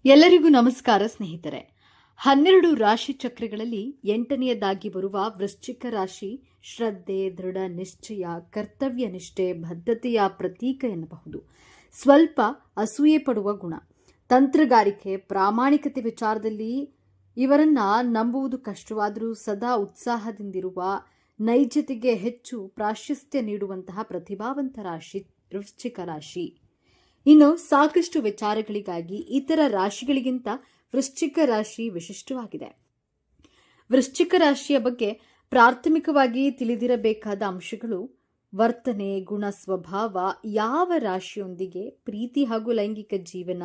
ಎಲ್ಲರಿಗೂ ನಮಸ್ಕಾರ ಸ್ನೇಹಿತರೆ. 12 ರಾಶಿ ಚಕ್ರಗಳಲ್ಲಿ 8ನೆಯದಾಗಿ ಬರುವ ವೃಶ್ಚಿಕ ರಾಶಿ ಶ್ರದ್ಧೆ, ದೃಢ ನಿಶ್ಚಯ, ಕರ್ತವ್ಯ ನಿಷ್ಠೆ, ಬದ್ಧತೆಯ ಪ್ರತೀಕ ಎನ್ನಬಹುದು. ಸ್ವಲ್ಪ ಅಸೂಯೆ ಪಡುವ ಗುಣ, ತಂತ್ರಗಾರಿಕೆ, ಪ್ರಾಮಾಣಿಕತೆ ವಿಚಾರದಲ್ಲಿ ಇವರನ್ನ ನಂಬುವುದು ಕಷ್ಟವಾದರೂ ಸದಾ ಉತ್ಸಾಹದಿಂದಿರುವ, ನೈಜತೆಗೆ ಹೆಚ್ಚು ಪ್ರಾಶಸ್ತ್ಯ ನೀಡುವಂತಹ ಪ್ರತಿಭಾವಂತ ರಾಶಿ ವೃಶ್ಚಿಕ ರಾಶಿ. ಇನ್ನು ಸಾಕಷ್ಟು ವಿಚಾರಗಳಿಗಾಗಿ ಇತರ ರಾಶಿಗಳಿಗಿಂತ ವೃಶ್ಚಿಕ ರಾಶಿ ವಿಶಿಷ್ಟವಾಗಿದೆ. ವೃಶ್ಚಿಕ ರಾಶಿಯ ಬಗ್ಗೆ ಪ್ರಾಥಮಿಕವಾಗಿ ತಿಳಿದಿರಬೇಕಾದ ಅಂಶಗಳು: ವರ್ತನೆ, ಗುಣ, ಸ್ವಭಾವ, ಯಾವ ರಾಶಿಯೊಂದಿಗೆ ಪ್ರೀತಿ ಹಾಗೂ ಲೈಂಗಿಕ ಜೀವನ,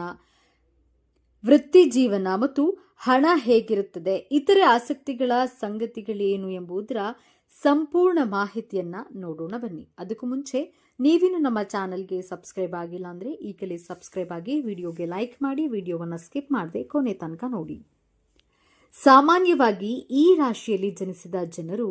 ವೃತ್ತಿ ಜೀವನ ಮತ್ತು ಹಣ ಹೇಗಿರುತ್ತದೆ, ಇತರೆ ಆಸಕ್ತಿಗಳ ಸಂಗತಿಗಳೇನು ಎಂಬುದರ ಸಂಪೂರ್ಣ ಮಾಹಿತಿಯನ್ನ ನೋಡೋಣ ಬನ್ನಿ. ಅದಕ್ಕೂ ಮುಂಚೆ ನೀವಿನ್ನು ನಮ್ಮ ಚಾನಲ್ಗೆ ಸಬ್ಸ್ಕ್ರೈಬ್ ಆಗಿಲ್ಲ ಅಂದರೆ ಈಗಲೇ ಸಬ್ಸ್ಕ್ರೈಬ್ ಆಗಿ, ವಿಡಿಯೋಗೆ ಲೈಕ್ ಮಾಡಿ, ವಿಡಿಯೋವನ್ನು ಸ್ಕಿಪ್ ಮಾಡದೆ ಕೊನೆ ತನಕ ನೋಡಿ. ಸಾಮಾನ್ಯವಾಗಿ ಈ ರಾಶಿಯಲ್ಲಿ ಜನಿಸಿದ ಜನರು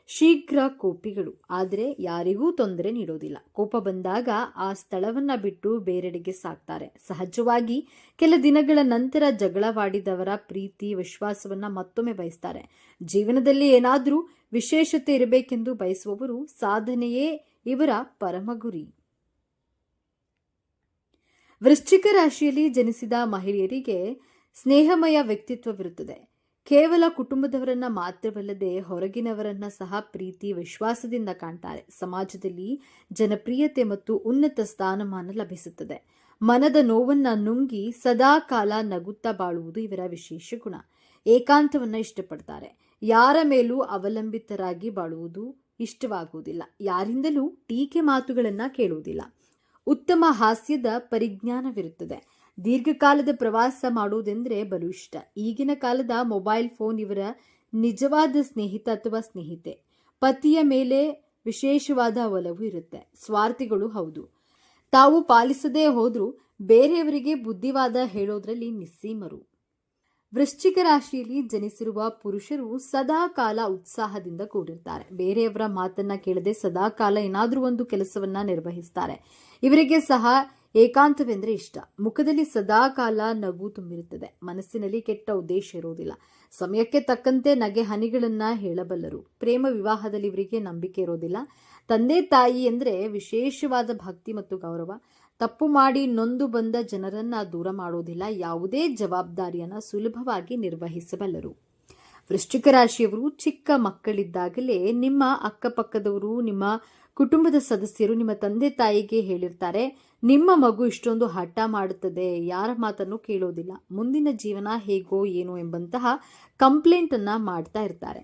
ಶೀಘ್ರ ಕೋಪಿಗಳು, ಆದರೆ ಯಾರಿಗೂ ತೊಂದರೆ ನೀಡೋದಿಲ್ಲ. ಕೋಪ ಬಂದಾಗ ಆ ಸ್ಥಳವನ್ನ ಬಿಟ್ಟು ಬೇರೆಡೆಗೆ ಸಾಕ್ತಾರೆ. ಸಹಜವಾಗಿ ಕೆಲ ದಿನಗಳ ನಂತರ ಜಗಳವಾಡಿದವರ ಪ್ರೀತಿ ವಿಶ್ವಾಸವನ್ನ ಮತ್ತೊಮ್ಮೆ ಬಯಸ್ತಾರೆ. ಜೀವನದಲ್ಲಿ ಏನಾದರೂ ವಿಶೇಷತೆ ಇರಬೇಕೆಂದು ಬಯಸುವವರು ಸಾಧನೆಯೇ ಇವರ ಪರಮ ಗುರಿ. ವೃಶ್ಚಿಕ ರಾಶಿಯಲ್ಲಿ ಜನಿಸಿದ ಮಹಿಳೆಯರಿಗೆ ಸ್ನೇಹಮಯ ವ್ಯಕ್ತಿತ್ವವಿರುತ್ತದೆ. ಕೇವಲ ಕುಟುಂಬದವರನ್ನ ಮಾತ್ರವಲ್ಲದೆ ಹೊರಗಿನವರನ್ನ ಸಹ ಪ್ರೀತಿ ವಿಶ್ವಾಸದಿಂದ ಕಾಣ್ತಾರೆ. ಸಮಾಜದಲ್ಲಿ ಜನಪ್ರಿಯತೆ ಮತ್ತು ಉನ್ನತ ಸ್ಥಾನಮಾನ ಲಭಿಸುತ್ತದೆ. ಮನದ ನೋವನ್ನ ನುಂಗಿ ಸದಾ ಕಾಲ ನಗುತ್ತಾ ಬಾಳುವುದು ಇವರ ವಿಶೇಷ ಗುಣ. ಏಕಾಂತವನ್ನ ಇಷ್ಟಪಡ್ತಾರೆ. ಯಾರ ಮೇಲೂ ಅವಲಂಬಿತರಾಗಿ ಬಾಳುವುದು ಇಷ್ಟವಾಗುವುದಿಲ್ಲ. ಯಾರಿಂದಲೂ ಟೀಕೆ ಮಾತುಗಳನ್ನ ಕೇಳುವುದಿಲ್ಲ. ಉತ್ತಮ ಹಾಸ್ಯದ ಪರಿಜ್ಞಾನವಿರುತ್ತದೆ. ದೀರ್ಘಕಾಲದ ಪ್ರವಾಸ ಮಾಡುವುದೆಂದರೆ ಬಲು ಇಷ್ಟ. ಈಗಿನ ಕಾಲದ ಮೊಬೈಲ್ ಫೋನ್ ಇವರ ನಿಜವಾದ ಸ್ನೇಹಿತ ಅಥವಾ ಸ್ನೇಹಿತೆ. ಪತಿಯ ಮೇಲೆ ವಿಶೇಷವಾದ ಒಲವು ಇರುತ್ತೆ. ಸ್ವಾರ್ಥಿಗಳು ಹೌದು. ತಾವು ಪಾಲಿಸದೇ ಹೋದ್ರೂ ಬೇರೆಯವರಿಗೆ ಬುದ್ಧಿವಾದ ಹೇಳೋದ್ರಲ್ಲಿ ನಿಸ್ಸೀಮರು. ವೃಶ್ಚಿಕ ರಾಶಿಯಲ್ಲಿ ಜನಿಸಿರುವ ಪುರುಷರು ಸದಾ ಕಾಲ ಉತ್ಸಾಹದಿಂದ ಕೂಡಿರ್ತಾರೆ. ಬೇರೆಯವರ ಮಾತನ್ನ ಕೇಳದೆ ಸದಾ ಕಾಲ ಏನಾದ್ರೂ ಒಂದು ಕೆಲಸವನ್ನ ನಿರ್ವಹಿಸ್ತಾರೆ. ಇವರಿಗೆ ಸಹ ಏಕಾಂತವೆಂದರೆ ಇಷ್ಟ. ಮುಖದಲ್ಲಿ ಸದಾ ಕಾಲ ನಗು ತುಂಬಿರುತ್ತದೆ. ಮನಸ್ಸಿನಲ್ಲಿ ಕೆಟ್ಟ ಉದ್ದೇಶ ಇರುವುದಿಲ್ಲ. ಸಮಯಕ್ಕೆ ತಕ್ಕಂತೆ ನಗೆ ಹನಿಗಳನ್ನ ಹೇಳಬಲ್ಲರು. ಪ್ರೇಮ ವಿವಾಹದಲ್ಲಿ ಇವರಿಗೆ ನಂಬಿಕೆ ಇರೋದಿಲ್ಲ. ತಂದೆ ತಾಯಿ ಎಂದರೆ ವಿಶೇಷವಾದ ಭಕ್ತಿ ಮತ್ತು ಗೌರವ. ತಪ್ಪು ಮಾಡಿ ನೊಂದು ಬಂದ ಜನರನ್ನ ದೂರ ಮಾಡೋದಿಲ್ಲ. ಯಾವುದೇ ಜವಾಬ್ದಾರಿಯನ್ನ ಸುಲಭವಾಗಿ ನಿರ್ವಹಿಸಬಲ್ಲರು. ವೃಶ್ಚಿಕ ರಾಶಿಯವರು ಚಿಕ್ಕ ಮಕ್ಕಳಿದ್ದಾಗಲೇ ನಿಮ್ಮ ಅಕ್ಕಪಕ್ಕದವರು, ನಿಮ್ಮ ಕುಟುಂಬದ ಸದಸ್ಯರು ನಿಮ್ಮ ತಂದೆ ತಾಯಿಗೆ ಹೇಳಿರ್ತಾರೆ, ನಿಮ್ಮ ಮಗು ಇಷ್ಟೊಂದು ಹಠ ಮಾಡುತ್ತದೆ, ಯಾರ ಮಾತನ್ನು ಕೇಳೋದಿಲ್ಲ, ಮುಂದಿನ ಜೀವನ ಹೇಗೋ ಏನೋ ಎಂಬಂತಹ ಕಂಪ್ಲೇಂಟ್ ಅನ್ನ ಮಾಡ್ತಾ ಇರ್ತಾರೆ.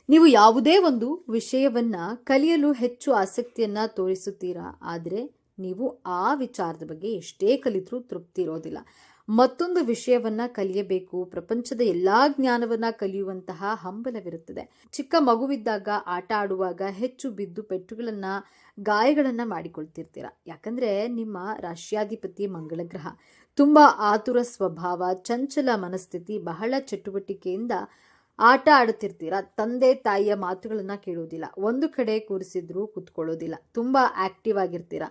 ನೀವು ಯಾವುದೇ ಒಂದು ವಿಷಯವನ್ನ ಕಲಿಯಲು ಹೆಚ್ಚು ಆಸಕ್ತಿಯನ್ನ ತೋರಿಸುತ್ತೀರಾ, ಆದರೆ ನೀವು ಆ ವಿಚಾರದ ಬಗ್ಗೆ ಎಷ್ಟೇ ಕಲಿತರೂ ತೃಪ್ತಿ ಇರೋದಿಲ್ಲ. ಮತ್ತೊಂದು ವಿಷಯವನ್ನ ಕಲಿಯಬೇಕು, ಪ್ರಪಂಚದ ಎಲ್ಲಾ ಜ್ಞಾನವನ್ನ ಕಲಿಯುವಂತಹ ಹಂಬಲವಿರುತ್ತದೆ. ಚಿಕ್ಕ ಮಗುವಿದ್ದಾಗ ಆಟ ಆಡುವಾಗ ಹೆಚ್ಚು ಬಿದ್ದು ಪೆಟ್ಟುಗಳನ್ನ, ಗಾಯಗಳನ್ನ ಮಾಡಿಕೊಳ್ತಿರ್ತೀರ. ಯಾಕಂದ್ರೆ ನಿಮ್ಮ ರಾಶ್ಯಾಧಿಪತಿ ಮಂಗಳ ಗ್ರಹ. ತುಂಬಾ ಆತುರ ಸ್ವಭಾವ, ಚಂಚಲ ಮನಸ್ಥಿತಿ, ಬಹಳ ಚಟುವಟಿಕೆಯಿಂದ ಆಟ ಆಡುತ್ತಿರ್ತೀರ. ತಂದೆ ತಾಯಿಯ ಮಾತುಗಳನ್ನ ಕೇಳೋದಿಲ್ಲ. ಒಂದು ಕಡೆ ಕೂರಿಸಿದ್ರು ಕುತ್ಕೊಳ್ಳೋದಿಲ್ಲ. ತುಂಬಾ ಆಕ್ಟಿವ್ ಆಗಿರ್ತೀರ.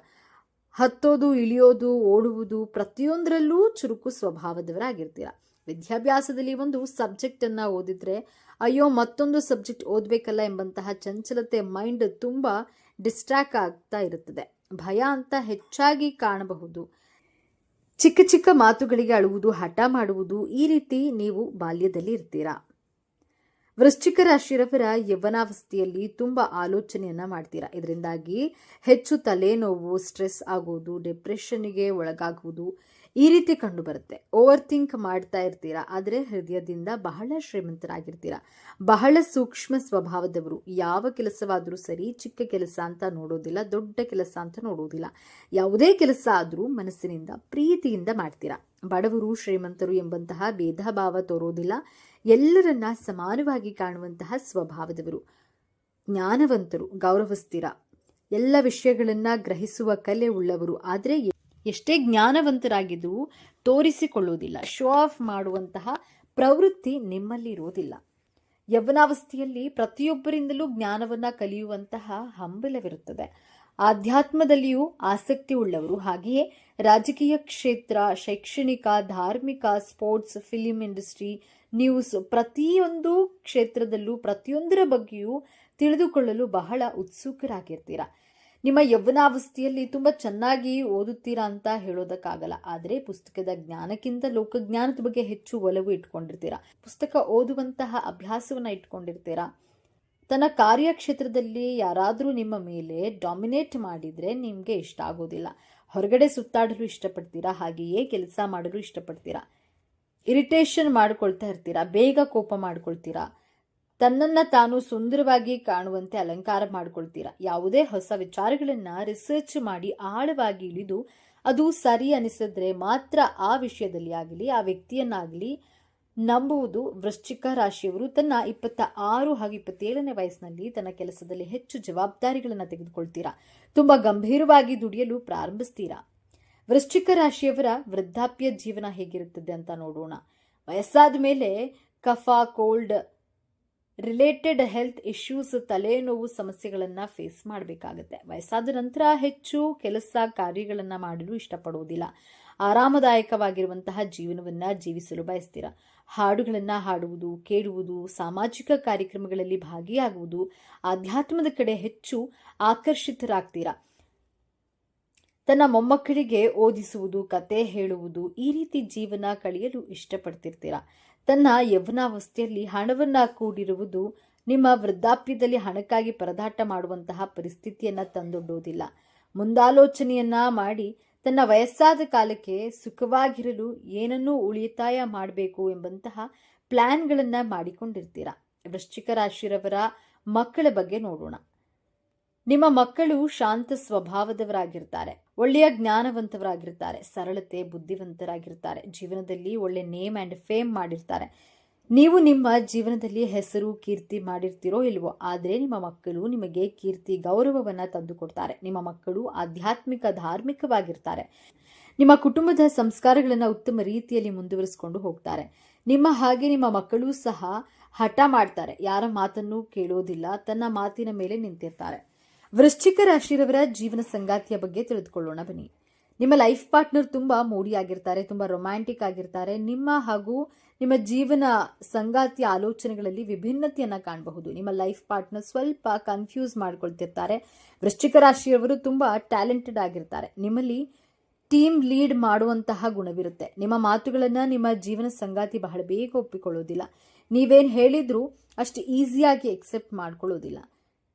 ಹತ್ತೋದು, ಇಳಿಯೋದು, ಓಡುವುದು ಪ್ರತಿಯೊಂದರಲ್ಲೂ ಚುರುಕು ಸ್ವಭಾವದವರಾಗಿರ್ತೀರ. ವಿದ್ಯಾಭ್ಯಾಸದಲ್ಲಿ ಒಂದು ಸಬ್ಜೆಕ್ಟ್ ಅನ್ನ ಓದಿದ್ರೆ ಅಯ್ಯೋ ಮತ್ತೊಂದು ಸಬ್ಜೆಕ್ಟ್ ಓದಬೇಕಲ್ಲ ಎಂಬಂತಹ ಚಂಚಲತೆ, ಮೈಂಡ್ ತುಂಬಾ ಡಿಸ್ಟ್ರಾಕ್ಟ್ ಆಗ್ತಾ ಇರುತ್ತದೆ. ಭಯ ಅಂತ ಹೆಚ್ಚಾಗಿ ಕಾಣಬಹುದು. ಚಿಕ್ಕ ಚಿಕ್ಕ ಮಾತುಗಳಿಗೆ ಅಳುವುದು, ಹಠ ಮಾಡುವುದು, ಈ ರೀತಿ ನೀವು ಬಾಲ್ಯದಲ್ಲಿ ಇರ್ತೀರಾ. ವೃಶ್ಚಿಕ ರಾಶಿಯವರ ಯೌವನಾವಸ್ಥೆಯಲ್ಲಿ ತುಂಬಾ ಆಲೋಚನೆಯನ್ನ ಮಾಡ್ತೀರಾ. ಇದರಿಂದಾಗಿ ಹೆಚ್ಚು ತಲೆನೋವು, ಸ್ಟ್ರೆಸ್ ಆಗುವುದು, ಡಿಪ್ರೆಷನ್ಗೆ ಒಳಗಾಗುವುದು ಈ ರೀತಿ ಕಂಡು ಬರುತ್ತೆ. ಓವರ್ ಥಿಂಕ್ ಮಾಡ್ತಾ ಇರ್ತೀರಾ, ಆದರೆ ಹೃದಯದಿಂದ ಬಹಳ ಶ್ರೀಮಂತರಾಗಿರ್ತೀರಾ. ಬಹಳ ಸೂಕ್ಷ್ಮ ಸ್ವಭಾವದವರು. ಯಾವ ಕೆಲಸವಾದರೂ ಸರಿ, ಚಿಕ್ಕ ಕೆಲಸ ಅಂತ ನೋಡೋದಿಲ್ಲ, ದೊಡ್ಡ ಕೆಲಸ ಅಂತ ನೋಡೋದಿಲ್ಲ. ಯಾವುದೇ ಕೆಲಸ ಆದರೂ ಮನಸ್ಸಿನಿಂದ ಪ್ರೀತಿಯಿಂದ ಮಾಡ್ತೀರಾ. ಬಡವರು ಶ್ರೀಮಂತರು ಎಂಬಂತಹ ಭೇದ ಭಾವ ತೋರೋದಿಲ್ಲ. ಎಲ್ಲರನ್ನ ಸಮಾನವಾಗಿ ಕಾಣುವಂತಹ ಸ್ವಭಾವದವರು. ಜ್ಞಾನವಂತರು, ಗೌರವಿಸ್ತೀರ. ಎಲ್ಲ ವಿಷಯಗಳನ್ನ ಗ್ರಹಿಸುವ ಕಲೆ ಉಳ್ಳವರು. ಆದರೆ ಎಷ್ಟೇ ಜ್ಞಾನವಂತರಾಗಿದ್ದು ತೋರಿಸಿಕೊಳ್ಳುವುದಿಲ್ಲ. ಶೋ ಆಫ್ ಮಾಡುವಂತಹ ಪ್ರವೃತ್ತಿ ನಿಮ್ಮಲ್ಲಿ ಇರುವುದಿಲ್ಲ. ಯೌವನಾವಸ್ಥೆಯಲ್ಲಿ ಪ್ರತಿಯೊಬ್ಬರಿಂದಲೂ ಜ್ಞಾನವನ್ನ ಕಲಿಯುವಂತಹ ಹಂಬಲವಿರುತ್ತದೆ. ಆಧ್ಯಾತ್ಮದಲ್ಲಿಯೂ ಆಸಕ್ತಿ ಉಳ್ಳವರು, ಹಾಗೆಯೇ ರಾಜಕೀಯ ಕ್ಷೇತ್ರ, ಶೈಕ್ಷಣಿಕ, ಧಾರ್ಮಿಕ, ಸ್ಪೋರ್ಟ್ಸ್, ಫಿಲಿಂ ಇಂಡಸ್ಟ್ರಿ, ನ್ಯೂಸ್, ಪ್ರತಿಯೊಂದು ಕ್ಷೇತ್ರದಲ್ಲೂ ಪ್ರತಿಯೊಂದರ ಬಗ್ಗೆಯೂ ತಿಳಿದುಕೊಳ್ಳಲು ಬಹಳ ಉತ್ಸುಕರಾಗಿರ್ತೀರಾ. ನಿಮ್ಮ ಯೌವನಾವಸ್ಥೆಯಲ್ಲಿ ತುಂಬ ಚೆನ್ನಾಗಿ ಓದುತ್ತೀರಾ ಅಂತ ಹೇಳೋದಕ್ಕಾಗಲ್ಲ, ಆದರೆ ಪುಸ್ತಕದ ಜ್ಞಾನಕ್ಕಿಂತ ಲೋಕಜ್ಞಾನದ ಬಗ್ಗೆ ಹೆಚ್ಚು ಒಲವು ಇಟ್ಕೊಂಡಿರ್ತೀರಾ. ಪುಸ್ತಕ ಓದುವಂತಹ ಅಭ್ಯಾಸವನ್ನ ಇಟ್ಕೊಂಡಿರ್ತೀರಾ. ತನ್ನ ಕಾರ್ಯಕ್ಷೇತ್ರದಲ್ಲಿ ಯಾರಾದರೂ ನಿಮ್ಮ ಮೇಲೆ ಡಾಮಿನೇಟ್ ಮಾಡಿದರೆ ನಿಮಗೆ ಇಷ್ಟ ಆಗೋದಿಲ್ಲ. ಹೊರಗಡೆ ಸುತ್ತಾಡಲು ಇಷ್ಟಪಡ್ತೀರಾ, ಹಾಗೆಯೇ ಕೆಲಸ ಮಾಡಲು ಇಷ್ಟಪಡ್ತೀರಾ. ಇರಿಟೇಷನ್ ಮಾಡ್ಕೊಳ್ತಾ ಇರ್ತೀರಾ, ಬೇಗ ಕೋಪ ಮಾಡ್ಕೊಳ್ತೀರಾ. ತನ್ನನ್ನು ತಾನು ಸುಂದರವಾಗಿ ಕಾಣುವಂತೆ ಅಲಂಕಾರ ಮಾಡ್ಕೊಳ್ತೀರಾ. ಯಾವುದೇ ಹೊಸ ವಿಚಾರಗಳನ್ನು ರಿಸರ್ಚ್ ಮಾಡಿ ಆಳವಾಗಿ ಇಳಿದು ಅದು ಸರಿ ಅನಿಸಿದ್ರೆ ಮಾತ್ರ ಆ ವಿಷಯದಲ್ಲಿ ಆಗಲಿ, ಆ ವ್ಯಕ್ತಿಯನ್ನಾಗಲಿ ನಂಬುವುದು ವೃಶ್ಚಿಕ ರಾಶಿಯವರು. ತನ್ನ 26 ಹಾಗೂ 27ನೇ ವಯಸ್ಸಿನಲ್ಲಿ ತನ್ನ ಕೆಲಸದಲ್ಲಿ ಹೆಚ್ಚು ಜವಾಬ್ದಾರಿಗಳನ್ನು ತೆಗೆದುಕೊಳ್ತೀರಾ. ತುಂಬಾ ಗಂಭೀರವಾಗಿ ದುಡಿಯಲು ಪ್ರಾರಂಭಿಸ್ತೀರಾ. ವೃಶ್ಚಿಕ ರಾಶಿಯವರ ವೃದ್ಧಾಪ್ಯ ಜೀವನ ಹೇಗಿರುತ್ತದೆ ಅಂತ ನೋಡೋಣ. ವಯಸ್ಸಾದ ಮೇಲೆ ಕಫ, ಕೋಲ್ಡ್ ರಿಲೇಟೆಡ್ ಹೆಲ್ತ್ ಇಶ್ಯೂಸ್, ತಲೆನೋವು ಸಮಸ್ಯೆಗಳನ್ನು ಫೇಸ್ ಮಾಡಬೇಕಾಗತ್ತೆ. ವಯಸ್ಸಾದ ನಂತರ ಹೆಚ್ಚು ಕೆಲಸ ಕಾರ್ಯಗಳನ್ನು ಮಾಡಲು ಇಷ್ಟಪಡುವುದಿಲ್ಲ. ಆರಾಮದಾಯಕವಾಗಿರುವಂತಹ ಜೀವನವನ್ನು ಜೀವಿಸಲು ಬಯಸ್ತೀರಾ. ಹಾಡುಗಳನ್ನು ಹಾಡುವುದು, ಕೇಳುವುದು, ಸಾಮಾಜಿಕ ಕಾರ್ಯಕ್ರಮಗಳಲ್ಲಿ ಭಾಗಿಯಾಗುವುದು, ಆಧ್ಯಾತ್ಮದ ಕಡೆ ಹೆಚ್ಚು ಆಕರ್ಷಿತರಾಗ್ತೀರಾ. ತನ್ನ ಮೊಮ್ಮಕ್ಕಳಿಗೆ ಓದಿಸುವುದು, ಕತೆ ಹೇಳುವುದು, ಈ ರೀತಿ ಜೀವನ ಕಳೆಯಲು ಇಷ್ಟಪಡ್ತಿರ್ತೀರಾ. ತನ್ನ ಯೌವನಾವಸ್ಥೆಯಲ್ಲಿ ಹಣವನ್ನು ಕೂಡಿರುವುದು ನಿಮ್ಮ ವೃದ್ಧಾಪ್ಯದಲ್ಲಿ ಹಣಕ್ಕಾಗಿ ಪರದಾಟ ಮಾಡುವಂತಹ ಪರಿಸ್ಥಿತಿಯನ್ನು ತಂದೊಡ್ಡೋದಿಲ್ಲ. ಮುಂದಾಲೋಚನೆಯನ್ನ ಮಾಡಿ ತನ್ನ ವಯಸ್ಸಾದ ಕಾಲಕ್ಕೆ ಸುಖವಾಗಿರಲು ಏನನ್ನೂ ಉಳಿತಾಯ ಮಾಡಬೇಕು ಎಂಬಂತಹ ಪ್ಲಾನ್ಗಳನ್ನು ಮಾಡಿಕೊಂಡಿರ್ತೀರಾ. ವೃಶ್ಚಿಕ ರಾಶಿಯವರ ಮಕ್ಕಳ ಬಗ್ಗೆ ನೋಡೋಣ. ನಿಮ್ಮ ಮಕ್ಕಳು ಶಾಂತ ಸ್ವಭಾವದವರಾಗಿರ್ತಾರೆ, ಒಳ್ಳೆಯ ಜ್ಞಾನವಂತರಾಗಿರ್ತಾರೆ, ಸರಳತೆ, ಬುದ್ಧಿವಂತರಾಗಿರ್ತಾರೆ, ಜೀವನದಲ್ಲಿ ಒಳ್ಳೆ ನೇಮ್ ಆ್ಯಂಡ್ ಫೇಮ್ ಮಾಡಿರ್ತಾರೆ. ನೀವು ನಿಮ್ಮ ಜೀವನದಲ್ಲಿ ಹೆಸರು, ಕೀರ್ತಿ ಮಾಡಿರ್ತೀರೋ ಇಲ್ವೋ, ಆದರೆ ನಿಮ್ಮ ಮಕ್ಕಳು ನಿಮಗೆ ಕೀರ್ತಿ, ಗೌರವವನ್ನು ತಂದುಕೊಡ್ತಾರೆ. ನಿಮ್ಮ ಮಕ್ಕಳು ಆಧ್ಯಾತ್ಮಿಕ, ಧಾರ್ಮಿಕವಾಗಿರ್ತಾರೆ. ನಿಮ್ಮ ಕುಟುಂಬದ ಸಂಸ್ಕಾರಗಳನ್ನು ಉತ್ತಮ ರೀತಿಯಲ್ಲಿ ಮುಂದುವರಿಸಿಕೊಂಡು ಹೋಗ್ತಾರೆ. ನಿಮ್ಮ ಹಾಗೆ ನಿಮ್ಮ ಮಕ್ಕಳು ಸಹ ಹಠ ಮಾಡ್ತಾರೆ, ಯಾರ ಮಾತನ್ನು ಕೇಳೋದಿಲ್ಲ, ತನ್ನ ಮಾತಿನ ಮೇಲೆ ನಿಂತಿರ್ತಾರೆ. ವೃಶ್ಚಿಕ ರಾಶಿಯವರ ಜೀವನ ಸಂಗಾತಿಯ ಬಗ್ಗೆ ತಿಳಿದುಕೊಳ್ಳೋಣ ಬನ್ನಿ. ನಿಮ್ಮ ಲೈಫ್ ಪಾರ್ಟ್ನರ್ ತುಂಬಾ ಮೂಡಿಯಾಗಿರ್ತಾರೆ, ತುಂಬಾ ರೊಮ್ಯಾಂಟಿಕ್ ಆಗಿರ್ತಾರೆ. ನಿಮ್ಮ ಹಾಗೂ ನಿಮ್ಮ ಜೀವನ ಸಂಗಾತಿಯ ಆಲೋಚನೆಗಳಲ್ಲಿ ವಿಭಿನ್ನತೆಯನ್ನು ಕಾಣಬಹುದು. ನಿಮ್ಮ ಲೈಫ್ ಪಾರ್ಟ್ನರ್ ಸ್ವಲ್ಪ ಕನ್ಫ್ಯೂಸ್ ಮಾಡ್ಕೊಳ್ತಿರ್ತಾರೆ. ವೃಶ್ಚಿಕ ರಾಶಿಯವರು ತುಂಬಾ ಟ್ಯಾಲೆಂಟೆಡ್ ಆಗಿರ್ತಾರೆ. ನಿಮ್ಮಲ್ಲಿ ಟೀಮ್ ಲೀಡ್ ಮಾಡುವಂತಹ ಗುಣವಿರುತ್ತೆ. ನಿಮ್ಮ ಮಾತುಗಳನ್ನು ನಿಮ್ಮ ಜೀವನ ಸಂಗಾತಿ ಬಹಳ ಬೇಗ ಒಪ್ಪಿಕೊಳ್ಳೋದಿಲ್ಲ. ನೀವೇನು ಹೇಳಿದ್ರೂ ಅಷ್ಟು ಈಸಿಯಾಗಿ ಎಕ್ಸೆಪ್ಟ್ ಮಾಡ್ಕೊಳ್ಳೋದಿಲ್ಲ.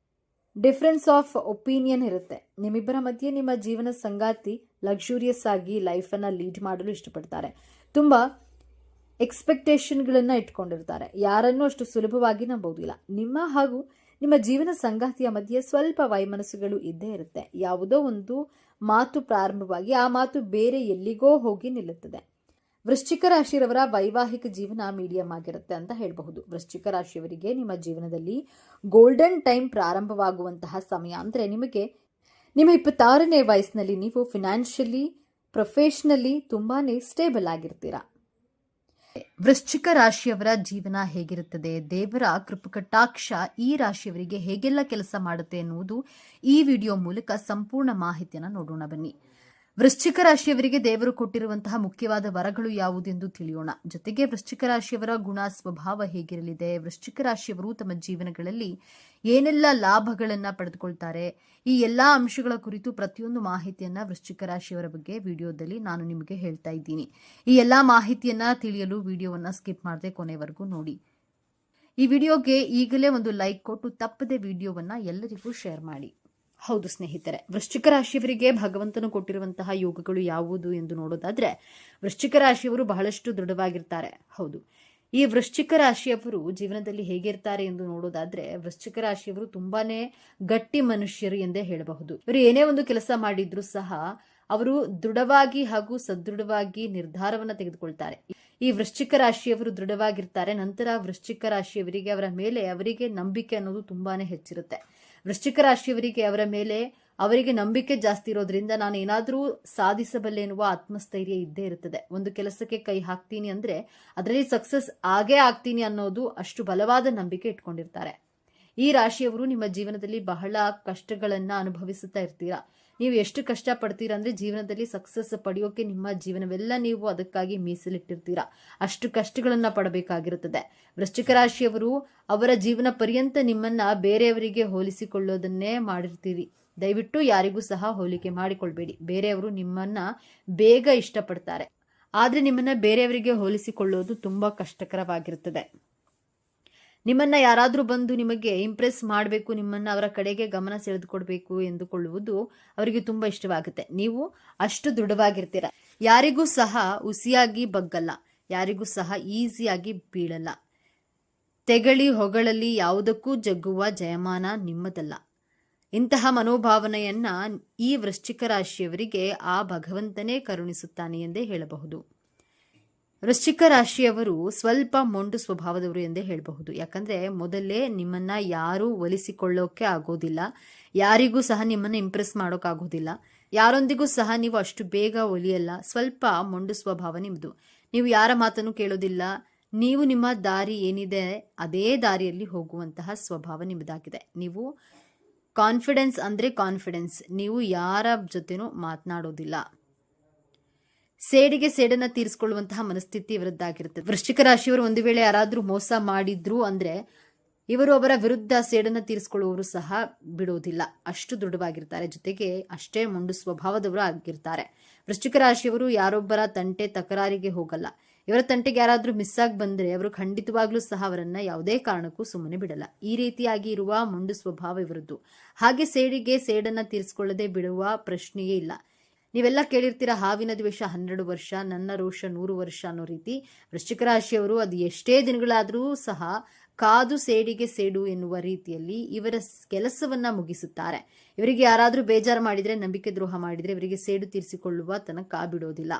ಡಿಫರೆನ್ಸ್ ಆಫ್ ಒಪಿನಿಯನ್ ಇರುತ್ತೆ. ನಿಮ್ಮಿಬ್ಬರ ಮಧ್ಯೆ ನಿಮ್ಮ ಜೀವನ ಸಂಗಾತಿ ಲಕ್ಸುರಿಯಸ್ ಆಗಿ ಲೈಫನ್ನು ಲೀಡ್ ಮಾಡಲು ಇಷ್ಟಪಡ್ತಾರೆ. ತುಂಬ ಎಕ್ಸ್ಪೆಕ್ಟೇಷನ್ಗಳನ್ನು ಇಟ್ಕೊಂಡಿರ್ತಾರೆ. ಯಾರನ್ನೂ ಅಷ್ಟು ಸುಲಭವಾಗಿ ನಂಬೋದಿಲ್ಲ. ನಿಮ್ಮ ಹಾಗೂ ನಿಮ್ಮ ಜೀವನ ಸಂಗಾತಿಯ ಮಧ್ಯೆ ಸ್ವಲ್ಪ ವೈಮನಸ್ಸುಗಳು ಇದ್ದೇ ಇರುತ್ತೆ. ಯಾವುದೋ ಒಂದು ಮಾತು ಪ್ರಾರಂಭವಾಗಿ ಆ ಮಾತು ಬೇರೆ ಎಲ್ಲಿಗೋ ಹೋಗಿ ನಿಲ್ಲುತ್ತದೆ. ವೃಶ್ಚಿಕ ರಾಶಿಯವರ ವೈವಾಹಿಕ ಜೀವನ ಮೀಡಿಯಂ ಆಗಿರುತ್ತೆ ಅಂತ ಹೇಳಬಹುದು. ವೃಶ್ಚಿಕ ರಾಶಿಯವರಿಗೆ ನಿಮ್ಮ ಜೀವನದಲ್ಲಿ ಗೋಲ್ಡನ್ ಟೈಮ್ ಪ್ರಾರಂಭವಾಗುವಂತಹ ಸಮಯ ಅಂದರೆ ನಿಮ್ಮ 26ನೇ ವಯಸ್ಸಿನಲ್ಲಿ ನೀವು ಫಿನಾನ್ಷಿಯಲಿ, ಪ್ರೊಫೆಷನಲಿ ತುಂಬಾನೇ ಸ್ಟೇಬಲ್ ಆಗಿರ್ತೀರಾ. ವೃಶ್ಚಿಕ ರಾಶಿಯವರ ಜೀವನ ಹೇಗಿರುತ್ತದೆ, ದೇವರ ಕೃಪಕಟಾಕ್ಷ ಈ ರಾಶಿಯವರಿಗೆ ಹೇಗೆಲ್ಲ ಕೆಲಸ ಮಾಡುತ್ತೆ ಎನ್ನುವುದು ಈ ವಿಡಿಯೋ ಮೂಲಕ ಸಂಪೂರ್ಣ ಮಾಹಿತಿಯನ್ನು ನೋಡೋಣ ಬನ್ನಿ. ವೃಶ್ಚಿಕ ರಾಶಿಯವರಿಗೆ ದೇವರು ಕೊಟ್ಟಿರುವಂತಹ ಮುಖ್ಯವಾದ ವರಗಳು ಯಾವುದೆಂದು ತಿಳಿಯೋಣ. ಜೊತೆಗೆ ವೃಶ್ಚಿಕ ರಾಶಿಯವರ ಗುಣ ಸ್ವಭಾವ ಹೇಗಿರಲಿದೆ, ವೃಶ್ಚಿಕ ರಾಶಿಯವರು ತಮ್ಮ ಜೀವನಗಳಲ್ಲಿ ಏನೆಲ್ಲ ಲಾಭಗಳನ್ನು ಪಡೆದುಕೊಳ್ತಾರೆ, ಈ ಎಲ್ಲಾ ಅಂಶಗಳ ಕುರಿತು ಪ್ರತಿಯೊಂದು ಮಾಹಿತಿಯನ್ನ ವೃಶ್ಚಿಕ ರಾಶಿಯವರ ಬಗ್ಗೆ ವಿಡಿಯೋದಲ್ಲಿ ನಾನು ನಿಮಗೆ ಹೇಳ್ತಾ ಇದ್ದೀನಿ. ಈ ಎಲ್ಲಾ ಮಾಹಿತಿಯನ್ನ ತಿಳಿಯಲು ವಿಡಿಯೋವನ್ನ ಸ್ಕಿಪ್ ಮಾಡದೆ ಕೊನೆವರೆಗೂ ನೋಡಿ. ಈ ವಿಡಿಯೋಗೆ ಈಗಲೇ ಒಂದು ಲೈಕ್ ಕೊಟ್ಟು ತಪ್ಪದೆ ವಿಡಿಯೋವನ್ನ ಎಲ್ಲರಿಗೂ ಶೇರ್ ಮಾಡಿ. ಹೌದು ಸ್ನೇಹಿತರೆ, ವೃಶ್ಚಿಕ ರಾಶಿಯವರಿಗೆ ಭಗವಂತನು ಕೊಟ್ಟಿರುವಂತಹ ಯೋಗಗಳು ಯಾವುದು ಎಂದು ನೋಡೋದಾದ್ರೆ ವೃಶ್ಚಿಕ ರಾಶಿಯವರು ಬಹಳಷ್ಟು ದೃಢವಾಗಿರ್ತಾರೆ. ಹೌದು, ಈ ವೃಶ್ಚಿಕ ರಾಶಿಯವರು ಜೀವನದಲ್ಲಿ ಹೇಗಿರ್ತಾರೆ ಎಂದು ನೋಡೋದಾದ್ರೆ ವೃಶ್ಚಿಕ ರಾಶಿಯವರು ತುಂಬಾನೇ ಗಟ್ಟಿ ಮನುಷ್ಯರು ಎಂದೇ ಹೇಳಬಹುದು. ಇವರು ಏನೇ ಒಂದು ಕೆಲಸ ಮಾಡಿದ್ರು ಸಹ ಅವರು ದೃಢವಾಗಿ ಹಾಗೂ ಸದೃಢವಾಗಿ ನಿರ್ಧಾರವನ್ನ ತೆಗೆದುಕೊಳ್ತಾರೆ. ಈ ವೃಶ್ಚಿಕ ರಾಶಿಯವರು ದೃಢವಾಗಿರ್ತಾರೆ. ನಂತರ ವೃಶ್ಚಿಕ ರಾಶಿಯವರಿಗೆ ಅವರ ಮೇಲೆ ಅವರಿಗೆ ನಂಬಿಕೆ ಅನ್ನೋದು ತುಂಬಾನೇ ಹೆಚ್ಚಿರುತ್ತೆ. ವೃಶ್ಚಿಕ ರಾಶಿಯವರಿಗೆ ಅವರ ಮೇಲೆ ಅವರಿಗೆ ನಂಬಿಕೆ ಜಾಸ್ತಿ ಇರೋದ್ರಿಂದ ನಾನು ಏನಾದರೂ ಸಾಧಿಸಬಲ್ಲೆ ಎನ್ನುವ ಆತ್ಮಸ್ಥೈರ್ಯ ಇದ್ದೇ ಇರುತ್ತದೆ. ಒಂದು ಕೆಲಸಕ್ಕೆ ಕೈ ಹಾಕ್ತೀನಿ ಅಂದ್ರೆ ಅದರಲ್ಲಿ ಸಕ್ಸಸ್ ಆಗೇ ಆಗ್ತೀನಿ ಅನ್ನೋದು ಅಷ್ಟು ಬಲವಾದ ನಂಬಿಕೆ ಇಟ್ಕೊಂಡಿರ್ತಾರೆ. ಈ ರಾಶಿಯವರು ನಿಮ್ಮ ಜೀವನದಲ್ಲಿ ಬಹಳ ಕಷ್ಟಗಳನ್ನ ಅನುಭವಿಸುತ್ತಾ ಇರ್ತೀರಾ. ನೀವು ಎಷ್ಟು ಕಷ್ಟ ಪಡ್ತೀರಾ ಅಂದ್ರೆ ಜೀವನದಲ್ಲಿ ಸಕ್ಸಸ್ ಪಡೆಯೋಕೆ ನಿಮ್ಮ ಜೀವನವೆಲ್ಲ ನೀವು ಅದಕ್ಕಾಗಿ ಮೀಸಲಿಟ್ಟಿರ್ತೀರಾ. ಅಷ್ಟು ಕಷ್ಟಗಳನ್ನ ಪಡಬೇಕಾಗಿರುತ್ತದೆ. ವೃಶ್ಚಿಕ ರಾಶಿಯವರು ಅವರ ಜೀವನ ಪರ್ಯಂತ ನಿಮ್ಮನ್ನ ಬೇರೆಯವರಿಗೆ ಹೋಲಿಸಿಕೊಳ್ಳೋದನ್ನೇ ಮಾಡಿರ್ತೀರಿ. ದಯವಿಟ್ಟು ಯಾರಿಗೂ ಸಹ ಹೋಲಿಕೆ ಮಾಡಿಕೊಳ್ಬೇಡಿ. ಬೇರೆಯವರು ನಿಮ್ಮನ್ನ ಬೇಗ ಇಷ್ಟಪಡ್ತಾರೆ, ಆದ್ರೆ ನಿಮ್ಮನ್ನ ಬೇರೆಯವರಿಗೆ ಹೋಲಿಸಿಕೊಳ್ಳೋದು ತುಂಬಾ ಕಷ್ಟಕರವಾಗಿರುತ್ತದೆ. ನಿಮ್ಮನ್ನ ಯಾರಾದ್ರೂ ಬಂದು ನಿಮಗೆ ಇಂಪ್ರೆಸ್ ಮಾಡಬೇಕು, ನಿಮ್ಮನ್ನ ಅವರ ಕಡೆಗೆ ಗಮನ ಸೆಳೆದುಕೊಡ್ಬೇಕು ಎಂದುಕೊಳ್ಳುವುದು ಅವರಿಗೆ ತುಂಬಾ ಇಷ್ಟವಾಗುತ್ತೆ. ನೀವು ಅಷ್ಟು ದೃಢವಾಗಿರ್ತೀರ. ಯಾರಿಗೂ ಸಹ ಹುಸಿಯಾಗಿ ಬಗ್ಗಲ್ಲ, ಯಾರಿಗೂ ಸಹ ಈಸಿಯಾಗಿ ಬೀಳಲ್ಲ. ತೆಗಳಿ ಹೊಗಳಲ್ಲಿ ಯಾವುದಕ್ಕೂ ಜಗ್ಗುವ ಜಯಮಾನ ನಿಮ್ಮದಲ್ಲ. ಇಂತಹ ಮನೋಭಾವನೆಯನ್ನ ಈ ವೃಶ್ಚಿಕ ರಾಶಿಯವರಿಗೆ ಆ ಭಗವಂತನೇ ಕರುಣಿಸುತ್ತಾನೆ ಎಂದೇ ಹೇಳಬಹುದು. ವೃಶ್ಚಿಕ ರಾಶಿಯವರು ಸ್ವಲ್ಪ ಮೊಂಡು ಸ್ವಭಾವದವರು ಎಂದೇ ಹೇಳಬಹುದು. ಯಾಕಂದ್ರೆ ಮೊದಲೇ ನಿಮ್ಮನ್ನ ಯಾರೂ ಒಲಿಸಿಕೊಳ್ಳೋಕೆ ಆಗೋದಿಲ್ಲ, ಯಾರಿಗೂ ಸಹ ನಿಮ್ಮನ್ನ ಇಂಪ್ರೆಸ್ ಮಾಡೋಕ್ಕಾಗೋದಿಲ್ಲ, ಯಾರೊಂದಿಗೂ ಸಹ ನೀವು ಅಷ್ಟು ಬೇಗ ಒಲಿಯಲ್ಲ. ಸ್ವಲ್ಪ ಮೊಂಡು ಸ್ವಭಾವ ನಿಮ್ಮದು. ನೀವು ಯಾರ ಮಾತನ್ನು ಕೇಳೋದಿಲ್ಲ. ನೀವು ನಿಮ್ಮ ದಾರಿ ಏನಿದೆ ಅದೇ ದಾರಿಯಲ್ಲಿ ಹೋಗುವಂತಹ ಸ್ವಭಾವ ನಿಮ್ಮದಾಗಿದೆ. ನೀವು ಕಾನ್ಫಿಡೆನ್ಸ್ ಅಂದ್ರೆ ಕಾನ್ಫಿಡೆನ್ಸ್. ನೀವು ಯಾರ ಜೊತೆನೂ ಮಾತನಾಡೋದಿಲ್ಲ. ಸೇಡಿಗೆ ಸೇಡನ್ನ ತೀರಿಸಿಕೊಳ್ಳುವಂತಹ ಮನಸ್ಥಿತಿ ಇವರದ್ದಾಗಿರುತ್ತೆ. ವೃಶ್ಚಿಕ ರಾಶಿಯವರು ಒಂದು ವೇಳೆ ಯಾರಾದ್ರೂ ಮೋಸ ಮಾಡಿದ್ರು ಅಂದ್ರೆ ಇವರು ಅವರ ವಿರುದ್ಧ ಸೇಡನ್ನ ತೀರಿಸಿಕೊಳ್ಳುವವರು ಸಹ ಬಿಡೋದಿಲ್ಲ. ಅಷ್ಟು ದೃಢವಾಗಿರ್ತಾರೆ, ಜೊತೆಗೆ ಅಷ್ಟೇ ಮೊಂಡು ಸ್ವಭಾವದವರು ಆಗಿರ್ತಾರೆ. ವೃಶ್ಚಿಕ ರಾಶಿಯವರು ಯಾರೊಬ್ಬರ ತಂಟೆ ತಕರಾರಿಗೆ ಹೋಗಲ್ಲ. ಇವರ ತಂಟೆಗೆ ಯಾರಾದ್ರೂ ಮಿಸ್ ಆಗಿ ಬಂದ್ರೆ ಅವರು ಖಂಡಿತವಾಗ್ಲೂ ಸಹ ಅವರನ್ನ ಯಾವುದೇ ಕಾರಣಕ್ಕೂ ಸುಮ್ಮನೆ ಬಿಡಲ್ಲ. ಈ ರೀತಿಯಾಗಿ ಇರುವ ಮೊಂಡು ಸ್ವಭಾವ ಇವರದ್ದು. ಹಾಗೆ ಸೇಡಿಗೆ ಸೇಡನ್ನ ತೀರಿಸಿಕೊಳ್ಳದೆ ಬಿಡುವ ಪ್ರಶ್ನೆಯೇ ಇಲ್ಲ. ನೀವೆಲ್ಲ ಕೇಳಿರ್ತೀರ, ಹಾವಿನ ದ್ವೇಷ 12 ವರ್ಷ, ನನ್ನ ರೋಷ 100 ವರ್ಷ ಅನ್ನೋ ರೀತಿ. ವೃಶ್ಚಿಕ ರಾಶಿಯವರು ಅದು ಎಷ್ಟೇ ದಿನಗಳಾದರೂ ಸಹ ಕಾದು ಸೇಡಿಗೆ ಸೇಡು ಎನ್ನುವ ರೀತಿಯಲ್ಲಿ ಇವರ ಕೆಲಸವನ್ನ ಮುಗಿಸುತ್ತಾರೆ. ಇವರಿಗೆ ಯಾರಾದ್ರೂ ಬೇಜಾರು ಮಾಡಿದ್ರೆ, ನಂಬಿಕೆ ದ್ರೋಹ ಮಾಡಿದ್ರೆ ಇವರಿಗೆ ಸೇಡು ತೀರಿಸಿಕೊಳ್ಳುವ ತನಕ ಬಿಡೋದಿಲ್ಲ.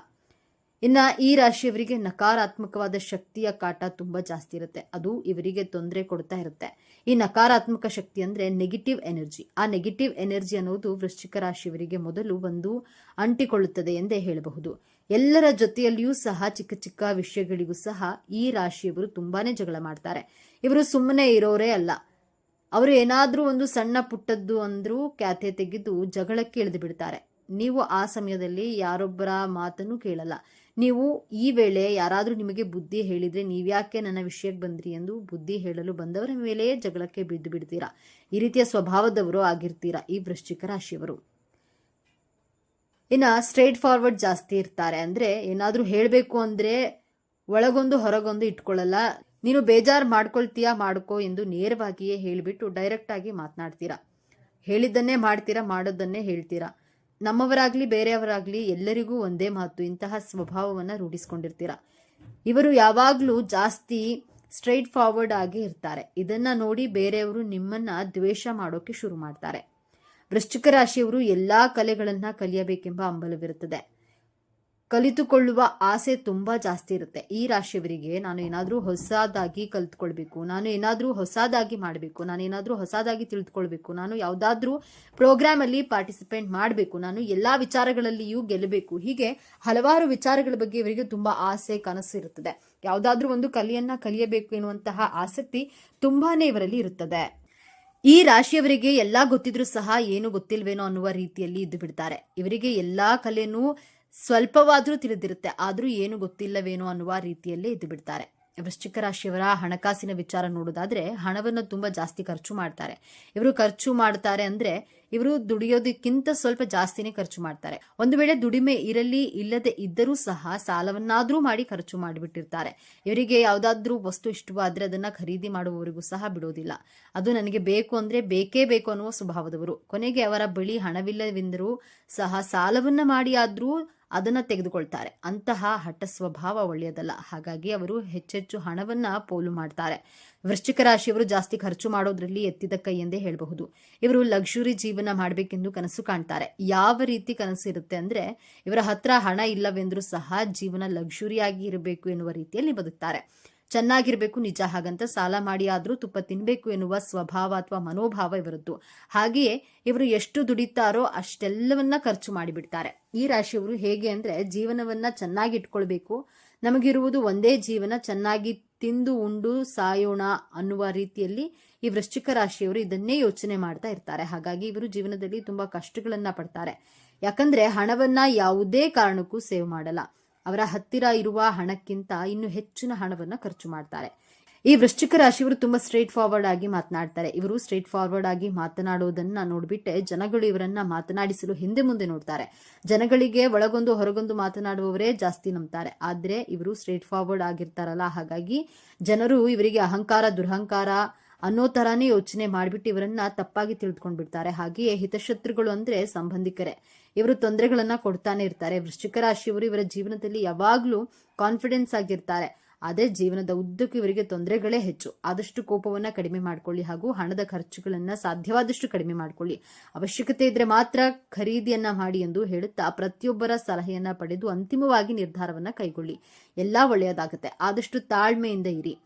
ಇನ್ನ ಈ ರಾಶಿಯವರಿಗೆ ನಕಾರಾತ್ಮಕವಾದ ಶಕ್ತಿಯ ಕಾಟ ತುಂಬಾ ಜಾಸ್ತಿ ಇರುತ್ತೆ. ಅದು ಇವರಿಗೆ ತೊಂದರೆ ಕೊಡ್ತಾ ಇರುತ್ತೆ. ಈ ನಕಾರಾತ್ಮಕ ಶಕ್ತಿ ಅಂದ್ರೆ ನೆಗೆಟಿವ್ ಎನರ್ಜಿ. ಆ ನೆಗೆಟಿವ್ ಎನರ್ಜಿ ಅನ್ನೋದು ವೃಶ್ಚಿಕ ರಾಶಿಯವರಿಗೆ ಮೊದಲು ಬಂದು ಅಂಟಿಕೊಳ್ಳುತ್ತದೆ ಎಂದೇ ಹೇಳಬಹುದು. ಎಲ್ಲರ ಜೊತೆಯಲ್ಲಿಯೂ ಸಹ ಚಿಕ್ಕ ಚಿಕ್ಕ ವಿಷಯಗಳಿಗೂ ಸಹ ಈ ರಾಶಿಯವರು ತುಂಬಾನೇ ಜಗಳ ಮಾಡ್ತಾರೆ. ಇವರು ಸುಮ್ಮನೆ ಇರೋರೇ ಅಲ್ಲ. ಅವರು ಏನಾದ್ರೂ ಒಂದು ಸಣ್ಣ ಪುಟ್ಟದ್ದು ಅಂದ್ರೂ ಕ್ಯಾತೆ ತೆಗೆದು ಜಗಳಕ್ಕೆ ಇಳಿದು ಬಿಡ್ತಾರೆ. ನೀವು ಆ ಸಮಯದಲ್ಲಿ ಯಾರೊಬ್ಬರ ಮಾತನ್ನು ಕೇಳಲ್ಲ. ನೀವು ಈ ವೇಳೆ ಯಾರಾದ್ರೂ ನಿಮಗೆ ಬುದ್ಧಿ ಹೇಳಿದ್ರೆ ನೀವ್ಯಾಕೆ ನನ್ನ ವಿಷಯಕ್ಕೆ ಬಂದ್ರಿ ಎಂದು ಬುದ್ಧಿ ಹೇಳಲು ಬಂದವರ ಮೇಲೆ ಜಗಳಕ್ಕೆ ಬಿದ್ದು ಬಿಡ್ತೀರಾ. ಈ ರೀತಿಯ ಸ್ವಭಾವದವರು ಆಗಿರ್ತೀರಾ ಈ ವೃಶ್ಚಿಕ ರಾಶಿಯವರು. ಇನ್ನ ಸ್ಟ್ರೇಟ್ ಫಾರ್ವರ್ಡ್ ಜಾಸ್ತಿ ಇರ್ತಾರೆ. ಅಂದ್ರೆ ಏನಾದ್ರೂ ಹೇಳ್ಬೇಕು ಅಂದ್ರೆ ಒಳಗೊಂದು ಹೊರಗೊಂದು ಇಟ್ಕೊಳ್ಳಲ್ಲ. ನೀನು ಬೇಜಾರು ಮಾಡ್ಕೊಳ್ತೀಯಾ ಮಾಡ್ಕೋ ಎಂದು ನೇರವಾಗಿಯೇ ಹೇಳಿಬಿಟ್ಟು ಡೈರೆಕ್ಟ್ ಆಗಿ ಮಾತನಾಡ್ತೀರಾ. ಹೇಳಿದ್ದನ್ನೇ ಮಾಡ್ತೀರಾ, ಮಾಡೋದನ್ನೇ ಹೇಳ್ತೀರಾ. ನಮ್ಮವರಾಗ್ಲಿ ಬೇರೆಯವರಾಗ್ಲಿ ಎಲ್ಲರಿಗೂ ಒಂದೇ ಮಾತು. ಇಂತಹ ಸ್ವಭಾವವನ್ನ ರೂಢಿಸ್ಕೊಂಡಿರ್ತೀರಾ. ಇವರು ಯಾವಾಗ್ಲೂ ಜಾಸ್ತಿ ಸ್ಟ್ರೈಟ್ ಫಾರ್ವರ್ಡ್ ಆಗಿ ಇರ್ತಾರೆ. ಇದನ್ನ ನೋಡಿ ಬೇರೆಯವರು ನಿಮ್ಮನ್ನ ದ್ವೇಷ ಮಾಡೋಕೆ ಶುರು ಮಾಡ್ತಾರೆ. ವೃಶ್ಚಿಕ ರಾಶಿಯವರು ಎಲ್ಲಾ ಕಲೆಗಳನ್ನ ಕಲಿಯಬೇಕೆಂಬ ಹಂಬಲವಿರುತ್ತದೆ. ಕಲಿತುಕೊಳ್ಳುವ ಆಸೆ ತುಂಬಾ ಜಾಸ್ತಿ ಇರುತ್ತೆ. ಈ ರಾಶಿಯವರಿಗೆ ನಾನು ಏನಾದ್ರೂ ಹೊಸದಾಗಿ ಕಲಿತುಕೊಳ್ಬೇಕು, ನಾನು ಏನಾದ್ರೂ ಹೊಸದಾಗಿ ಮಾಡಬೇಕು, ನಾನು ಏನಾದ್ರೂ ಹೊಸದಾಗಿ ತಿಳಿದುಕೊಳ್ಬೇಕು, ನಾನು ಯಾವ್ದಾದ್ರೂ ಪ್ರೋಗ್ರಾಮ್ ಅಲ್ಲಿ ಪಾರ್ಟಿಸಿಪೇಟ್ ಮಾಡಬೇಕು, ನಾನು ಎಲ್ಲಾ ವಿಚಾರಗಳಲ್ಲಿಯೂ ಗೆಲ್ಲಬೇಕು. ಹೀಗೆ ಹಲವಾರು ವಿಚಾರಗಳ ಬಗ್ಗೆ ಇವರಿಗೆ ತುಂಬಾ ಆಸೆ, ಕನಸು ಇರುತ್ತದೆ. ಯಾವ್ದಾದ್ರೂ ಒಂದು ಕಲೆಯನ್ನ ಕಲಿಯಬೇಕು ಎನ್ನುವಂತಹ ಆಸಕ್ತಿ ತುಂಬಾನೇ ಇವರಲ್ಲಿ ಇರುತ್ತದೆ. ಈ ರಾಶಿಯವರಿಗೆ ಎಲ್ಲಾ ಗೊತ್ತಿದ್ರೂ ಸಹ ಏನು ಗೊತ್ತಿಲ್ವೇನೋ ಅನ್ನುವ ರೀತಿಯಲ್ಲಿ ಇದ್ದು ಬಿಡ್ತಾರೆ. ಇವರಿಗೆ ಎಲ್ಲಾ ಕಲೆನೂ ಸ್ವಲ್ಪವಾದ್ರೂ ತಿಳಿದಿರುತ್ತೆ, ಆದ್ರೂ ಏನು ಗೊತ್ತಿಲ್ಲವೇನೋ ಅನ್ನುವ ರೀತಿಯಲ್ಲೇ ಇದ್ದು ಬಿಡ್ತಾರೆ. ವೃಶ್ಚಿಕ ರಾಶಿಯವರ ಹಣಕಾಸಿನ ವಿಚಾರ ನೋಡೋದಾದ್ರೆ ಹಣವನ್ನು ತುಂಬಾ ಜಾಸ್ತಿ ಖರ್ಚು ಮಾಡ್ತಾರೆ. ಇವರು ಖರ್ಚು ಮಾಡ್ತಾರೆ ಅಂದ್ರೆ ಇವರು ದುಡಿಯೋದಕ್ಕಿಂತ ಸ್ವಲ್ಪ ಜಾಸ್ತಿನೇ ಖರ್ಚು ಮಾಡ್ತಾರೆ. ಒಂದು ವೇಳೆ ದುಡಿಮೆ ಇರಲಿ ಇಲ್ಲದೆ ಇದ್ದರೂ ಸಹ ಸಾಲವನ್ನಾದ್ರೂ ಮಾಡಿ ಖರ್ಚು ಮಾಡಿಬಿಟ್ಟಿರ್ತಾರೆ. ಇವರಿಗೆ ಯಾವ್ದಾದ್ರೂ ವಸ್ತು ಇಷ್ಟವಾದ್ರೆ ಅದನ್ನ ಖರೀದಿ ಮಾಡುವವರಿಗೂ ಸಹ ಬಿಡೋದಿಲ್ಲ. ಅದು ನನಗೆ ಬೇಕು ಅಂದ್ರೆ ಬೇಕೇ ಬೇಕು ಅನ್ನುವ ಸ್ವಭಾವದವರು. ಕೊನೆಗೆ ಅವರ ಬಳಿ ಹಣವಿಲ್ಲವೆಂದರೂ ಸಹ ಸಾಲವನ್ನ ಮಾಡಿ ಆದ್ರೂ ಅದನ್ನ ತೆಗೆದುಕೊಳ್ತಾರೆ. ಅಂತಹ ಹಠ ಸ್ವಭಾವ ಒಳ್ಳೆಯದಲ್ಲ. ಹಾಗಾಗಿ ಅವರು ಹೆಚ್ಚೆಚ್ಚು ಹಣವನ್ನ ಪೋಲು ಮಾಡ್ತಾರೆ. ವೃಶ್ಚಿಕ ರಾಶಿಯವರು ಜಾಸ್ತಿ ಖರ್ಚು ಮಾಡೋದ್ರಲ್ಲಿ ಎತ್ತಿದ ಕೈ ಎಂದೇ ಹೇಳಬಹುದು. ಇವರು ಲಕ್ಸುರಿ ಜೀವನ ಮಾಡಬೇಕೆಂದು ಕನಸು ಕಾಣ್ತಾರೆ. ಯಾವ ರೀತಿ ಕನಸು ಇರುತ್ತೆ ಅಂದ್ರೆ ಇವರ ಹತ್ರ ಹಣ ಇಲ್ಲವೆಂದ್ರೂ ಸಹ ಜೀವನ ಲಕ್ಸುರಿಯಾಗಿ ಇರಬೇಕು ಎನ್ನುವ ರೀತಿಯಲ್ಲಿ ಬದುಕ್ತಾರೆ. ಚೆನ್ನಾಗಿರ್ಬೇಕು ನಿಜ, ಹಾಗಂತ ಸಾಲ ಮಾಡಿ ಆದ್ರೂ ತುಪ್ಪ ತಿನ್ಬೇಕು ಎನ್ನುವ ಸ್ವಭಾವ ಅಥವಾ ಮನೋಭಾವ ಇವರದ್ದು. ಹಾಗೆಯೇ ಇವರು ಎಷ್ಟು ದುಡಿತಾರೋ ಅಷ್ಟೆಲ್ಲವನ್ನ ಖರ್ಚು ಮಾಡಿಬಿಡ್ತಾರೆ. ಈ ರಾಶಿಯವರು ಹೇಗೆ ಅಂದ್ರೆ ಜೀವನವನ್ನ ಚೆನ್ನಾಗಿ ಇಟ್ಕೊಳ್ಬೇಕು, ನಮಗಿರುವುದು ಒಂದೇ ಜೀವನ, ಚೆನ್ನಾಗಿ ತಿಂದು ಉಂಡು ಸಾಯೋಣ ಅನ್ನುವ ರೀತಿಯಲ್ಲಿ ಈ ವೃಶ್ಚಿಕ ರಾಶಿಯವರು ಇದನ್ನೇ ಯೋಚನೆ ಮಾಡ್ತಾ ಇರ್ತಾರೆ. ಹಾಗಾಗಿ ಇವರು ಜೀವನದಲ್ಲಿ ತುಂಬಾ ಕಷ್ಟಗಳನ್ನ ಪಡ್ತಾರೆ. ಯಾಕಂದ್ರೆ ಹಣವನ್ನ ಯಾವುದೇ ಕಾರಣಕ್ಕೂ ಸೇವ್ ಮಾಡಲ್ಲ. ಅವರ ಹತ್ತಿರ ಇರುವ ಹಣಕ್ಕಿಂತ ಇನ್ನು ಹೆಚ್ಚಿನ ಹಣವನ್ನ ಖರ್ಚು ಮಾಡ್ತಾರೆ. ಈ ವೃಶ್ಚಿಕ ರಾಶಿಯವರು ತುಂಬಾ ಸ್ಟ್ರೇಟ್ ಫಾರ್ವರ್ಡ್ ಆಗಿ ಮಾತನಾಡ್ತಾರೆ. ಇವರು ಸ್ಟ್ರೇಟ್ ಫಾರ್ವರ್ಡ್ ಆಗಿ ಮಾತನಾಡೋದನ್ನ ನೋಡ್ಬಿಟ್ಟೆ ಜನಗಳು ಇವರನ್ನ ಮಾತನಾಡಿಸಲು ಹಿಂದೆ ಮುಂದೆ ನೋಡ್ತಾರೆ. ಜನಗಳಿಗೆ ಒಳಗೊಂದು ಹೊರಗೊಂದು ಮಾತನಾಡುವವರೇ ಜಾಸ್ತಿ ನಂಬ್ತಾರೆ. ಆದ್ರೆ ಇವರು ಸ್ಟ್ರೇಟ್ ಫಾರ್ವರ್ಡ್ ಆಗಿರ್ತಾರಲ್ಲ, ಹಾಗಾಗಿ ಜನರು ಇವರಿಗೆ ಅಹಂಕಾರ ದುರಹಂಕಾರ ಅನ್ನೋ ತರಾನೇ ಯೋಚನೆ ಮಾಡಿಬಿಟ್ಟು ಇವರನ್ನ ತಪ್ಪಾಗಿ ತಿಳಿದುಕೊಂಡ್ಬಿಡ್ತಾರೆ. ಹಾಗೆಯೇ ಹಿತಶತ್ರುಗಳು ಅಂದ್ರೆ ಸಂಬಂಧಿಕರೇ. ಇವರು ತೊಂದರೆಗಳನ್ನ ಕೊಡ್ತಾನೆ ಇರ್ತಾರೆ. ವೃಶ್ಚಿಕ ರಾಶಿಯವರು ಇವರ ಜೀವನದಲ್ಲಿ ಯಾವಾಗ್ಲೂ ಕಾನ್ಫಿಡೆನ್ಸ್ ಆಗಿರ್ತಾರೆ. ಆದ್ರೆ ಜೀವನದ ಉದ್ದಕ್ಕೂ ಇವರಿಗೆ ತೊಂದರೆಗಳೇ ಹೆಚ್ಚು. ಆದಷ್ಟು ಕೋಪವನ್ನ ಕಡಿಮೆ ಮಾಡ್ಕೊಳ್ಳಿ ಹಾಗೂ ಹಣದ ಖರ್ಚುಗಳನ್ನ ಸಾಧ್ಯವಾದಷ್ಟು ಕಡಿಮೆ ಮಾಡ್ಕೊಳ್ಳಿ. ಅವಶ್ಯಕತೆ ಇದ್ರೆ ಮಾತ್ರ ಖರೀದಿಯನ್ನ ಮಾಡಿ ಎಂದು ಹೇಳುತ್ತಾ ಪ್ರತಿಯೊಬ್ಬರ ಸಲಹೆಯನ್ನ ಪಡೆದು ಅಂತಿಮವಾಗಿ ನಿರ್ಧಾರವನ್ನ ಕೈಗೊಳ್ಳಿ. ಎಲ್ಲಾ ಒಳ್ಳೆಯದಾಗುತ್ತೆ. ಆದಷ್ಟು ತಾಳ್ಮೆಯಿಂದ ಇರಿ.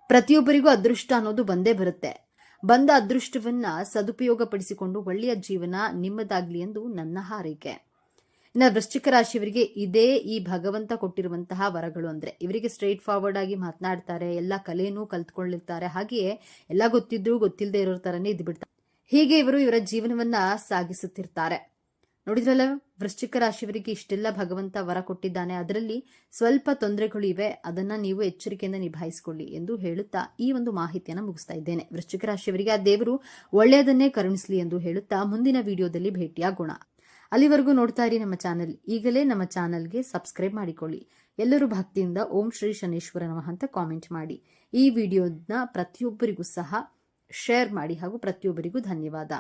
ಪ್ರತಿಯೊಬ್ಬರಿಗೂ ಅದೃಷ್ಟ ಅನ್ನೋದು ಬಂದೇ ಬರುತ್ತೆ. ಬಂದ ಅದೃಷ್ಟವನ್ನ ಸದುಪಯೋಗ ಪಡಿಸಿಕೊಂಡು ಒಳ್ಳೆಯ ಜೀವನ ನಿಮ್ಮದಾಗ್ಲಿ ಎಂದು ನನ್ನ ಹಾರೈಕೆ. ಇನ್ನು ವೃಶ್ಚಿಕ ರಾಶಿಯವರಿಗೆ ಇದೇ ಈ ಭಗವಂತ ಕೊಟ್ಟಿರುವಂತಹ ವರಗಳು. ಅಂದ್ರೆ ಇವರಿಗೆ ಸ್ಟ್ರೈಟ್ ಫಾರ್ವರ್ಡ್ ಆಗಿ ಮಾತನಾಡ್ತಾರೆ, ಎಲ್ಲ ಕಲೆನೂ ಕಲ್ತ್ಕೊಂಡಿರ್ತಾರೆ, ಹಾಗೆಯೇ ಎಲ್ಲ ಗೊತ್ತಿದ್ರು ಗೊತ್ತಿಲ್ಲದೆ ಇರೋ ತರನೇ ಇದ್ದು ಬಿಡ್ತಾರೆ. ಹೀಗೆ ಇವರು ಇವರ ಜೀವನವನ್ನ ಸಾಗಿಸುತ್ತಿರ್ತಾರೆ. ನೋಡಿದ್ರಲ್ಲ, ವೃಶ್ಚಿಕ ರಾಶಿಯವರಿಗೆ ಇಷ್ಟೆಲ್ಲ ಭಗವಂತ ವರ ಕೊಟ್ಟಿದ್ದಾನೆ. ಅದರಲ್ಲಿ ಸ್ವಲ್ಪ ತೊಂದರೆಗಳು ಇವೆ, ಅದನ್ನ ನೀವು ಎಚ್ಚರಿಕೆಯಿಂದ ನಿಭಾಯಿಸಿಕೊಳ್ಳಿ ಎಂದು ಹೇಳುತ್ತಾ ಈ ಒಂದು ಮಾಹಿತಿಯನ್ನು ಮುಗಿಸ್ತಾ ಇದ್ದೇನೆ. ವೃಶ್ಚಿಕ ರಾಶಿಯವರಿಗೆ ಆ ದೇವರು ಒಳ್ಳೆಯದನ್ನೇ ಕರುಣಿಸಲಿ ಎಂದು ಹೇಳುತ್ತಾ ಮುಂದಿನ ವಿಡಿಯೋದಲ್ಲಿ ಭೇಟಿಯಾಗೋಣ. ಅಲ್ಲಿವರೆಗೂ ನೋಡ್ತಾ ಇರಿ ನಮ್ಮ ಚಾನೆಲ್. ಈಗಲೇ ನಮ್ಮ ಚಾನೆಲ್ಗೆ ಸಬ್ಸ್ಕ್ರೈಬ್ ಮಾಡಿಕೊಳ್ಳಿ. ಎಲ್ಲರೂ ಭಕ್ತಿಯಿಂದ ಓಂ ಶ್ರೀ ಶನೇಶ್ವರ ನಮಃ ಅಂತ ಕಾಮೆಂಟ್ ಮಾಡಿ. ಈ ವಿಡಿಯೋನ ಪ್ರತಿಯೊಬ್ಬರಿಗೂ ಸಹ ಶೇರ್ ಮಾಡಿ ಹಾಗೂ ಪ್ರತಿಯೊಬ್ಬರಿಗೂ ಧನ್ಯವಾದ.